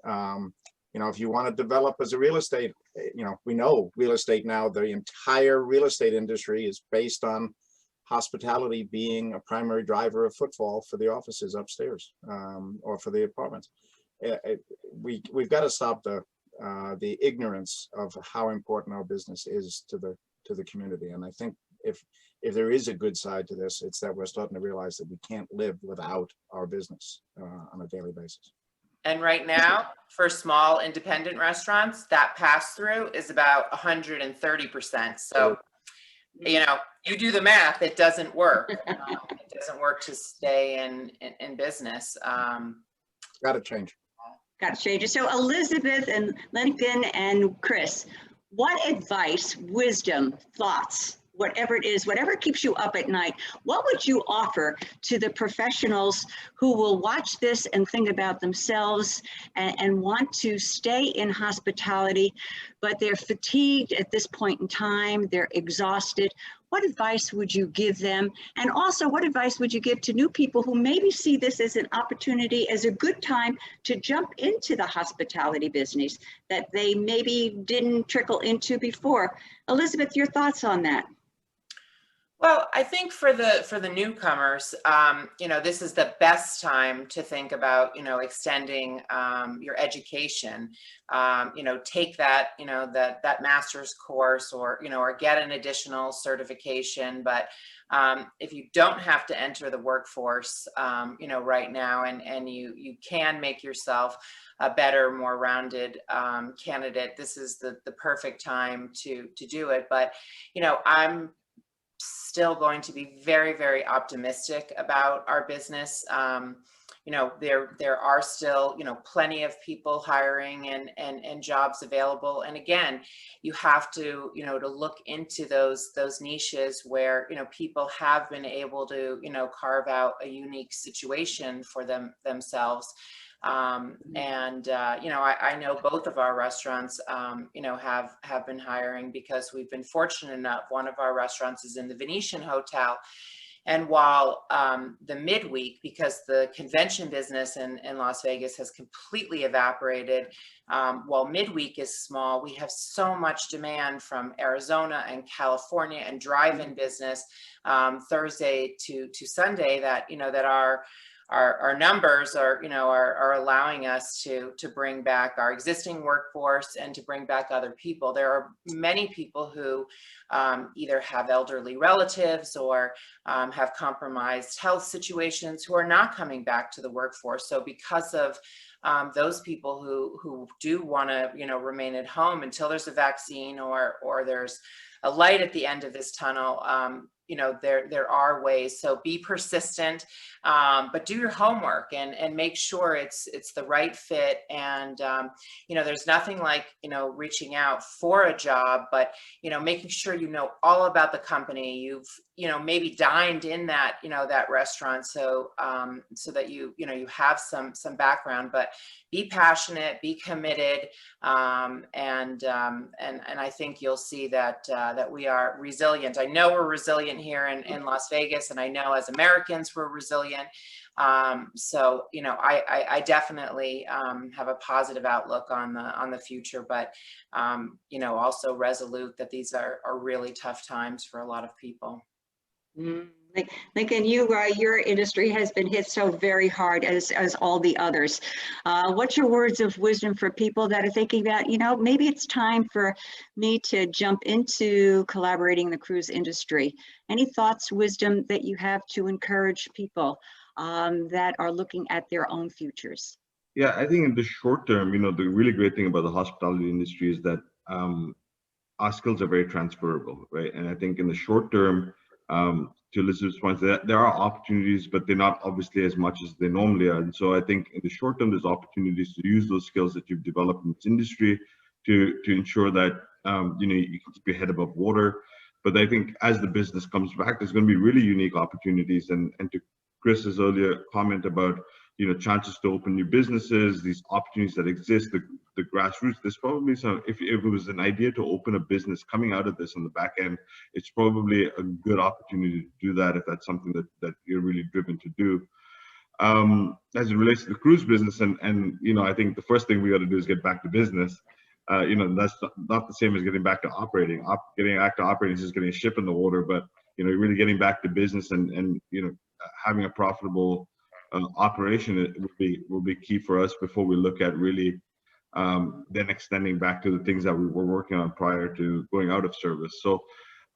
If you want to develop as a real estate, we know real estate now, the entire real estate industry is based on hospitality being a primary driver of footfall for the offices upstairs, or for the apartments. We've got to stop the ignorance of how important our business is to the community. And I think if there is a good side to this, it's that we're starting to realize that we can't live without our business on a daily basis. And right now, for small independent restaurants, that pass through is about 130%. So, you do the math, it doesn't work. It doesn't work to stay in business. Got to change. Got to change it. So Elizabeth and Lincoln and Chris, what advice, wisdom, thoughts, whatever it is, whatever keeps you up at night, what would you offer to the professionals who will watch this and think about themselves and want to stay in hospitality, but they're fatigued at this point in time, they're exhausted? What advice would you give them? And also, what advice would you give to new people who maybe see this as an opportunity, as a good time to jump into the hospitality business that they maybe didn't trickle into before? Elizabeth, your thoughts on that? Well, I think for the newcomers, this is the best time to think about, extending your education. Take that, that master's course, or get an additional certification. But if you don't have to enter the workforce, right now, and you can make yourself a better, more rounded candidate, this is the perfect time to do it. But I'm still going to be very, very optimistic about our business. There are still, plenty of people hiring and jobs available. And again, you have to, to look into those niches where, people have been able to, carve out a unique situation for themselves. I know both of our restaurants, have been hiring because we've been fortunate enough. One of our restaurants is in the Venetian Hotel. And while the midweek, because the convention business in Las Vegas has completely evaporated, while midweek is small, we have so much demand from Arizona and California and drive-in business Thursday to Sunday that, that our numbers are allowing us to bring back our existing workforce and to bring back other people. There are many people who either have elderly relatives or have compromised health situations who are not coming back to the workforce. So because of those people who do want to, remain at home until there's a vaccine or there's a light at the end of this tunnel, there are ways. So be persistent, but do your homework and make sure it's the right fit. And, there's nothing like, reaching out for a job, but, making sure you know all about the company. You've, maybe dined in that, that restaurant. So, so that you have some background, but be passionate, be committed. And I think you'll see that, that we are resilient. I know we're resilient here in Las Vegas, and I know as Americans we're resilient. So I definitely have a positive outlook on the future, but also resolute that these are really tough times for a lot of people. Lincoln, your industry has been hit so very hard as all the others. What's your words of wisdom for people that are thinking that, maybe it's time for me to jump into collaborating in the cruise industry? Any thoughts, wisdom that you have to encourage people that are looking at their own futures? Yeah, I think in the short term, the really great thing about the hospitality industry is that our skills are very transferable, right? And I think in the short term, to Elizabeth's point, there are opportunities, but they're not obviously as much as they normally are. And so I think in the short term, there's opportunities to use those skills that you've developed in this industry to ensure that you can keep your head above water. But I think as the business comes back, there's going to be really unique opportunities. And to Chris's earlier comment about chances to open new businesses, these opportunities that exist, the grassroots, there's probably some, if it was an idea to open a business coming out of this on the back end, it's probably a good opportunity to do that if that's something that you're really driven to do. As it relates to the cruise business, and I think the first thing we got to do is get back to business. That's not the same as getting back to operating. Getting back to operating is just getting a ship in the water, but really getting back to business and having a profitable operation will be key for us before we look at really then extending back to the things that we were working on prior to going out of service. So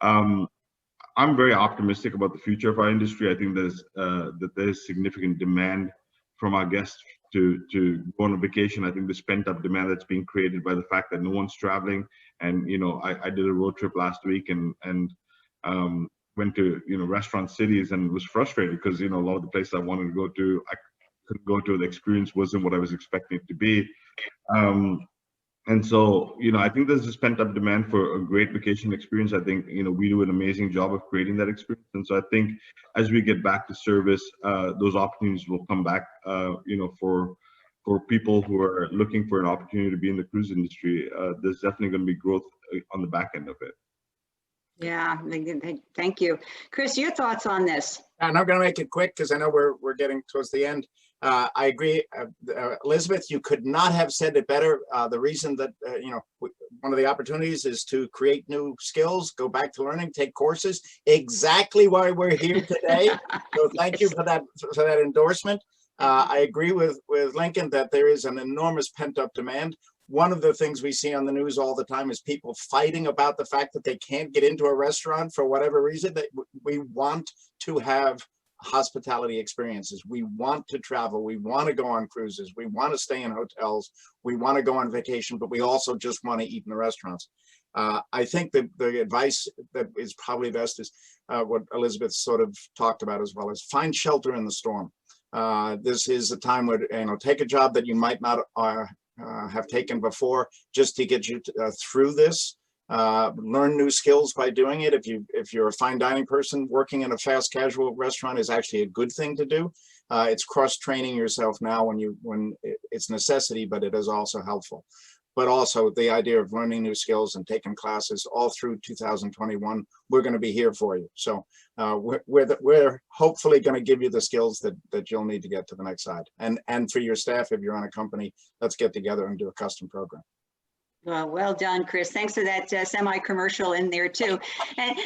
I'm very optimistic about the future of our industry. I think there's significant demand from our guests to go on a vacation. I think there's pent-up demand that's being created by the fact that no one's traveling. And I did a road trip last week and went to restaurant cities and was frustrated because a lot of the places I wanted to go to I couldn't go to. The experience wasn't what I was expecting it to be, and so I think there's this pent-up demand for a great vacation experience. I think we do an amazing job of creating that experience, and so I think as we get back to service, those opportunities will come back. For people who are looking for an opportunity to be in the cruise industry, there's definitely going to be growth on the back end of it. Yeah, thank you. Chris, your thoughts on this? I'm not going to make it quick because I know we're getting towards the end. I agree. Elizabeth, you could not have said it better. The reason that, one of the opportunities is to create new skills, go back to learning, take courses, exactly why we're here today. So thank you for that endorsement. I agree with Lincoln that there is an enormous pent-up demand. One of the things we see on the news all the time is people fighting about the fact that they can't get into a restaurant for whatever reason. That we want to have hospitality experiences. We want to travel. We want to go on cruises. We want to stay in hotels. We want to go on vacation, but we also just want to eat in the restaurants. I think that the advice that is probably best is what Elizabeth sort of talked about as well, is find shelter in the storm. This is a time where, take a job that you might not have taken before just to get you through this. Learn new skills by doing it. If you're a fine dining person, working in a fast casual restaurant is actually a good thing to do. It's cross-training yourself now when it's necessity, but it is also helpful. But also the idea of learning new skills and taking classes all through 2021, we're going to be here for you. So we're hopefully going to give you the skills that you'll need to get to the next side. And for your staff, if you're on a company, let's get together and do a custom program. Well done, Chris. Thanks for that semi-commercial in there too. And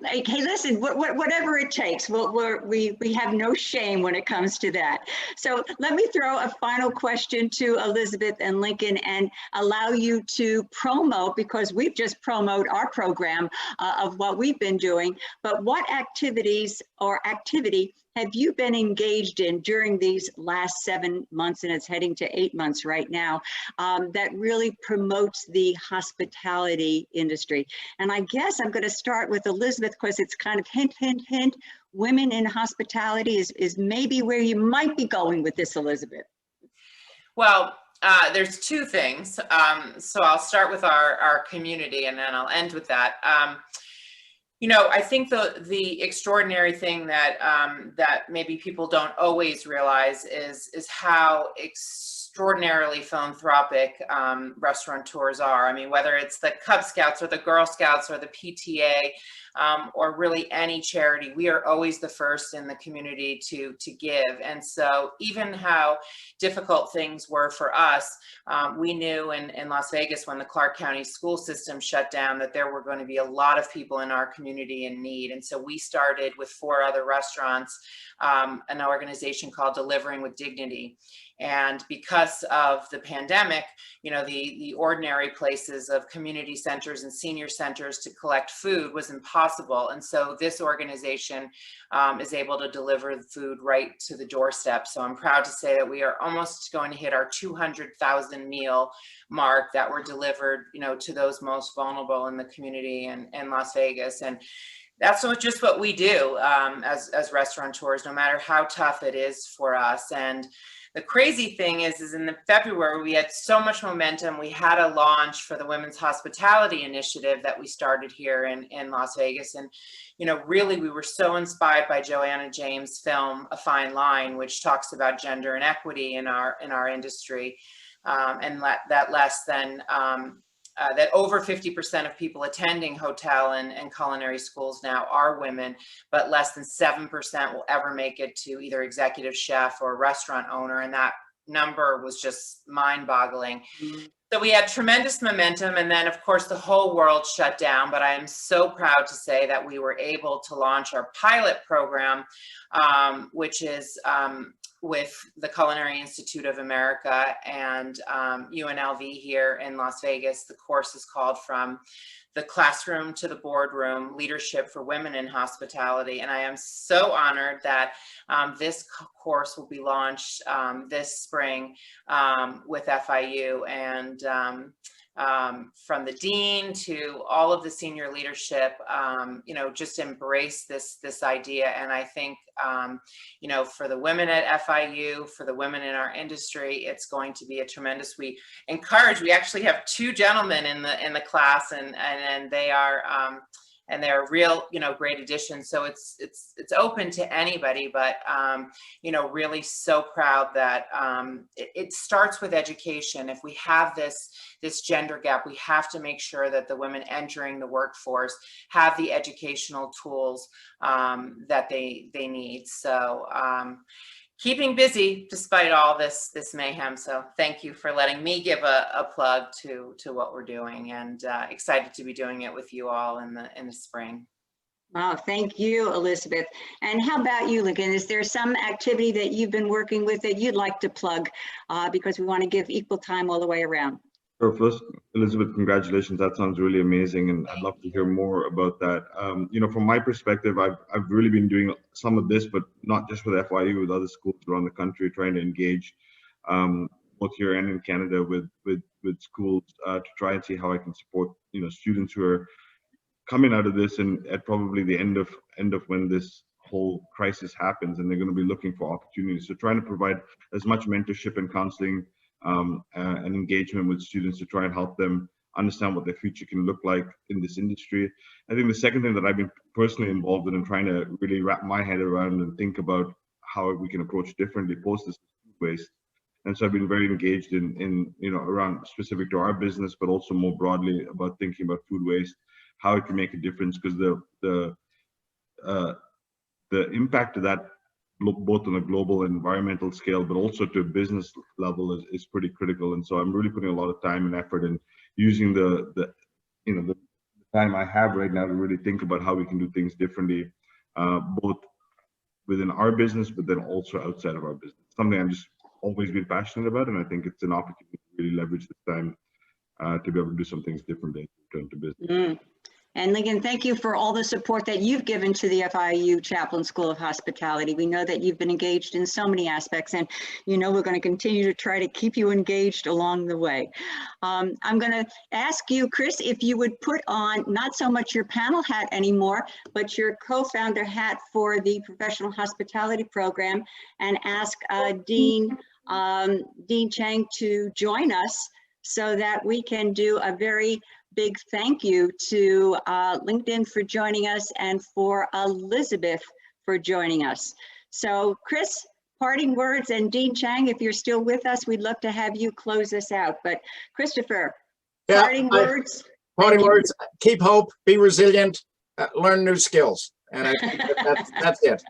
like, hey, listen, whatever it takes, we have no shame when it comes to that. So let me throw a final question to Elizabeth and Lincoln and allow you to promote, because we've just promoted our program of what we've been doing, but what activities or activity have you been engaged in during these last 7 months, and it's heading to 8 months right now, that really promotes the hospitality industry? And I guess I'm going to start with Elizabeth, because it's kind of hint, hint, hint. Women in hospitality is maybe where you might be going with this, Elizabeth. Well, there's two things. So I'll start with our community, and then I'll end with that. You know, I think the extraordinary thing that that maybe people don't always realize is how extraordinarily philanthropic restaurateurs are. I mean, whether it's the Cub Scouts or the Girl Scouts or the PTA, or really any charity, we are always the first in the community to give. And so even how difficult things were for us, we knew in Las Vegas when the Clark County school system shut down that there were going to be a lot of people in our community in need. And so we started with 4 other restaurants, an organization called Delivering with Dignity. And because of the pandemic, you know, the ordinary places of community centers and senior centers to collect food was impossible. And so this organization is able to deliver food right to the doorstep. So I'm proud to say that we are almost going to hit our 200,000 meal mark that were delivered, you know, to those most vulnerable in the community in Las Vegas. And that's just what we do as restaurateurs, no matter how tough it is for us. And the crazy thing is in the February, we had so much momentum. We had a launch for the Women's Hospitality Initiative that we started here in Las Vegas. And, you know, really, we were so inspired by Joanna James' film, A Fine Line, which talks about gender inequity in our industry. And that less than, that over 50% of people attending hotel and culinary schools now are women, but less than 7% will ever make it to either executive chef or restaurant owner. And that number was just mind-boggling. So we had tremendous momentum, and then of course the whole world shut down, but I am so proud to say that we were able to launch our pilot program, which is with the Culinary Institute of America and UNLV here in Las Vegas. The course is called From the Classroom to the Boardroom, Leadership for Women in Hospitality. And I am so honored that this course will be launched this spring with FIU. And from the dean to all of the senior leadership, you know, just embrace this idea. And I think, you know, for the women at FIU, for the women in our industry, it's going to be a tremendous. We actually have 2 gentlemen in the class, and they are and they're real, you know, great additions. So it's open to anybody, but you know, really so proud that it starts with education. If we have this gender gap, we have to make sure that the women entering the workforce have the educational tools that they need. So keeping busy despite all this mayhem. So thank you for letting me give a plug to what we're doing, and excited to be doing it with you all in the spring. Wow, thank you, Elizabeth. And how about you, Lincoln? Is there some activity that you've been working with that you'd like to plug, because we want to give equal time all the way around? So first, Elizabeth, congratulations. That sounds really amazing, and I'd love to hear more about that. You know, from my perspective, I've really been doing some of this, but not just with FIU, with other schools around the country, trying to engage both here and in Canada with schools to try and see how I can support, you know, students who are coming out of this and at probably the end of when this whole crisis happens, and they're going to be looking for opportunities. So trying to provide as much mentorship and counseling and engagement with students to try and help them understand what their future can look like in this industry. I think the second thing that I've been personally involved in and trying to really wrap my head around and think about how we can approach differently post this food waste. And so I've been very engaged in around specific to our business, but also more broadly about thinking about food waste, how it can make a difference, because the impact of that, both on a global environmental scale, but also to a business level, is pretty critical. And so I'm really putting a lot of time and effort in using the time I have right now to really think about how we can do things differently, both within our business, but then also outside of our business. Something I'm just always been passionate about, and I think it's an opportunity to really leverage this time to be able to do some things differently to return to business. And Linken, thank you for all the support that you've given to the FIU Chaplain School of Hospitality. We know that you've been engaged in so many aspects, and we're going to continue to try to keep you engaged along the way. I'm going to ask you, Chris, if you would put on not so much your panel hat anymore, but your co-founder hat for the Professional Hospitality Program, and ask Dean Chang to join us so that we can do a very big thank you to LinkedIn for joining us, and for Elizabeth for joining us. So Chris, parting words, and Dean Chang, if you're still with us, we'd love to have you close us out. But Christopher, parting words. Parting words, keep hope, be resilient, learn new skills. And I think that's it.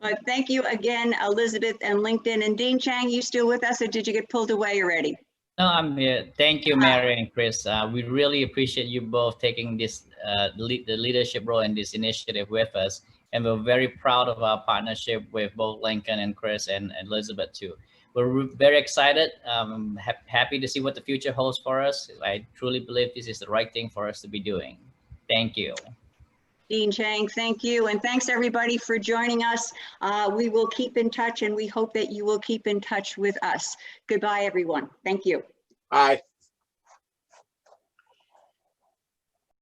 But thank you again, Elizabeth and LinkedIn. And Dean Chang, you still with us, or did you get pulled away already? No, I'm here. Thank you, Mary and Chris. We really appreciate you both taking this the leadership role in this initiative with us. And we're very proud of our partnership with both Linken and Chris and Elizabeth too. We're very excited, happy to see what the future holds for us. I truly believe this is the right thing for us to be doing. Thank you. Dean Chang, thank you. And thanks everybody for joining us. We will keep in touch, and we hope that you will keep in touch with us. Goodbye, everyone. Thank you. Bye.